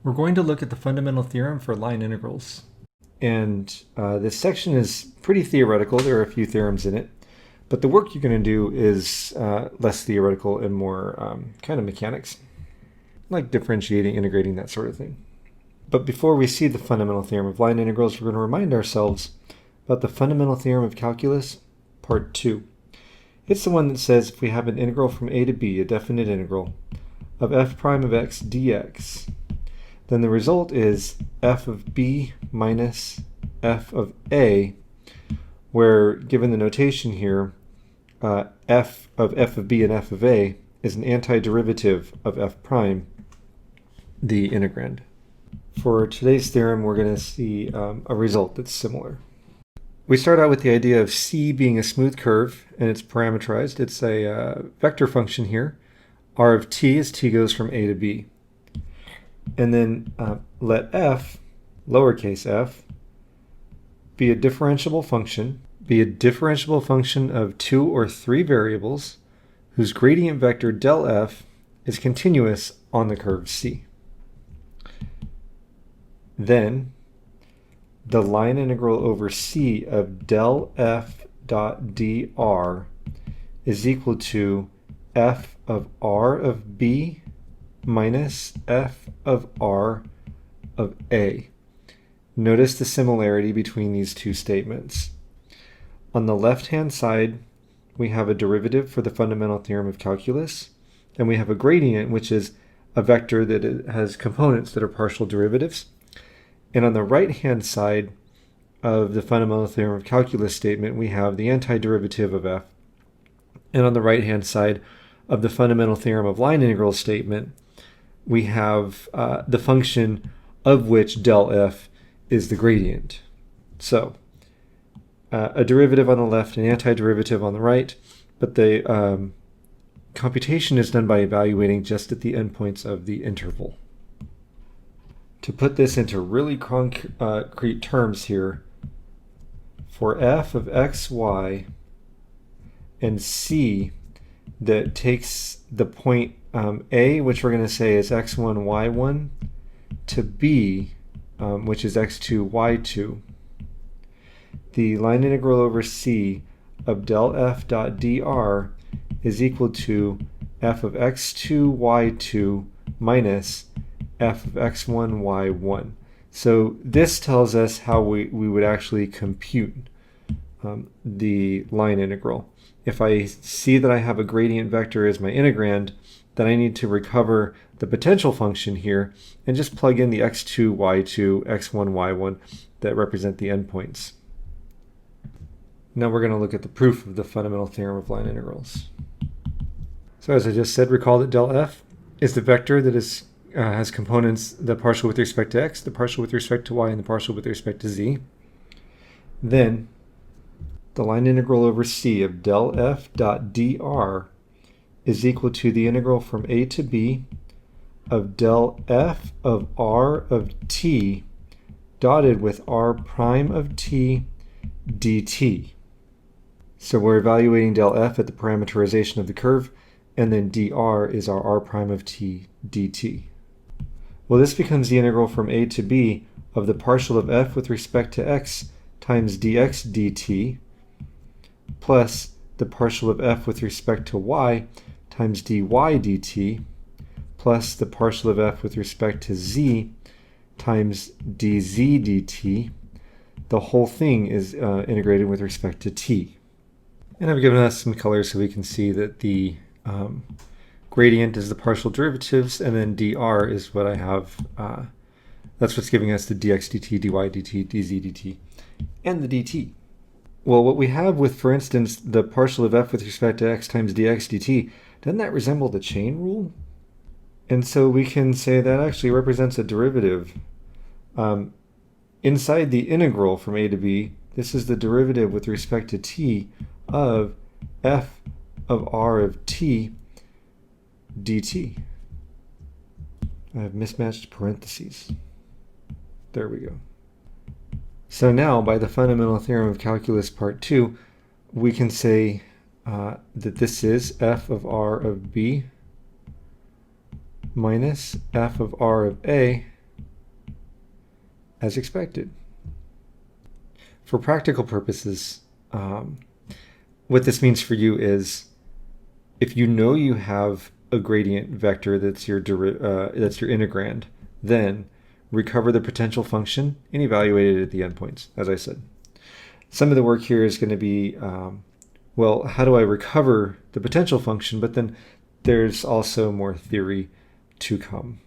We're going to look at the fundamental theorem for line integrals. And this section is pretty theoretical. There are a few theorems in it. But the work you're going to do is less theoretical and more kind of mechanics, like differentiating, integrating, that sort of thing. But before we see the fundamental theorem of line integrals, we're going to remind ourselves about the fundamental theorem of calculus, part 2. It's the one that says if we have an integral from a to b, a definite integral, of f prime of x dx, then the result is f of b minus f of a, where, given the notation here, f of b and f of a is an antiderivative of f prime, the integrand. For today's theorem, we're going to see a result that's similar. We start out with the idea of C being a smooth curve, and it's parameterized. It's a vector function here, r of t, as t goes from a to b. And then let f, lowercase f, be a differentiable function of 2 or 3 variables whose gradient vector del f is continuous on the curve C. Then the line integral over C of del f dot dr is equal to f of r of b minus f of r of a. Notice the similarity between these two statements. On the left-hand side, we have a derivative for the fundamental theorem of calculus, and we have a gradient, which is a vector that has components that are partial derivatives. And on the right-hand side of the fundamental theorem of calculus statement, we have the antiderivative of f. And on the right-hand side of the fundamental theorem of line integral statement, we have the function of which del f is the gradient. So a derivative on the left, an antiderivative on the right, but the computation is done by evaluating just at the endpoints of the interval. To put this into really concrete terms here, for f of x, y, and c that takes the point a, which we're going to say is x1, y1, to b, which is x2, y2, the line integral over c of del f dot dr is equal to f of x2, y2 minus f of x1, y1. So this tells us how we would actually compute the line integral. If I see that I have a gradient vector as my integrand, then I need to recover the potential function here and just plug in the x2, y2, x1, y1 that represent the endpoints. Now we're going to look at the proof of the fundamental theorem of line integrals. So as I just said, recall that del f is the vector that has components, the partial with respect to x, the partial with respect to y, and the partial with respect to z. Then the line integral over c of del f dot dr is equal to the integral from a to b of del f of r of t dotted with r prime of t dt. So we're evaluating del f at the parameterization of the curve, and then dr is our r prime of t dt. Well, this becomes the integral from a to b of the partial of f with respect to x times dx dt plus the partial of f with respect to y times dy dt plus the partial of f with respect to z times dz dt. The whole thing is integrated with respect to t. And I've given us some colors so we can see that the gradient is the partial derivatives, and then dr is what I have, that's what's giving us the dx dt, dy dt, dz dt, and the dt. Well, what we have with, for instance, the partial of f with respect to x times dx dt, doesn't that resemble the chain rule? And so we can say that actually represents a derivative. Inside the integral from a to b, this is the derivative with respect to t of f of r of t dt. I have mismatched parentheses. There we go. So now, by the fundamental theorem of calculus part 2, we can say that this is f of r of b minus f of r of a as expected. For practical purposes, what this means for you is if you know you have a gradient vector that's your integrand, then recover the potential function and evaluate it at the endpoints, as I said. Some of the work here is going to be, well, how do I recover the potential function? But then there's also more theory to come.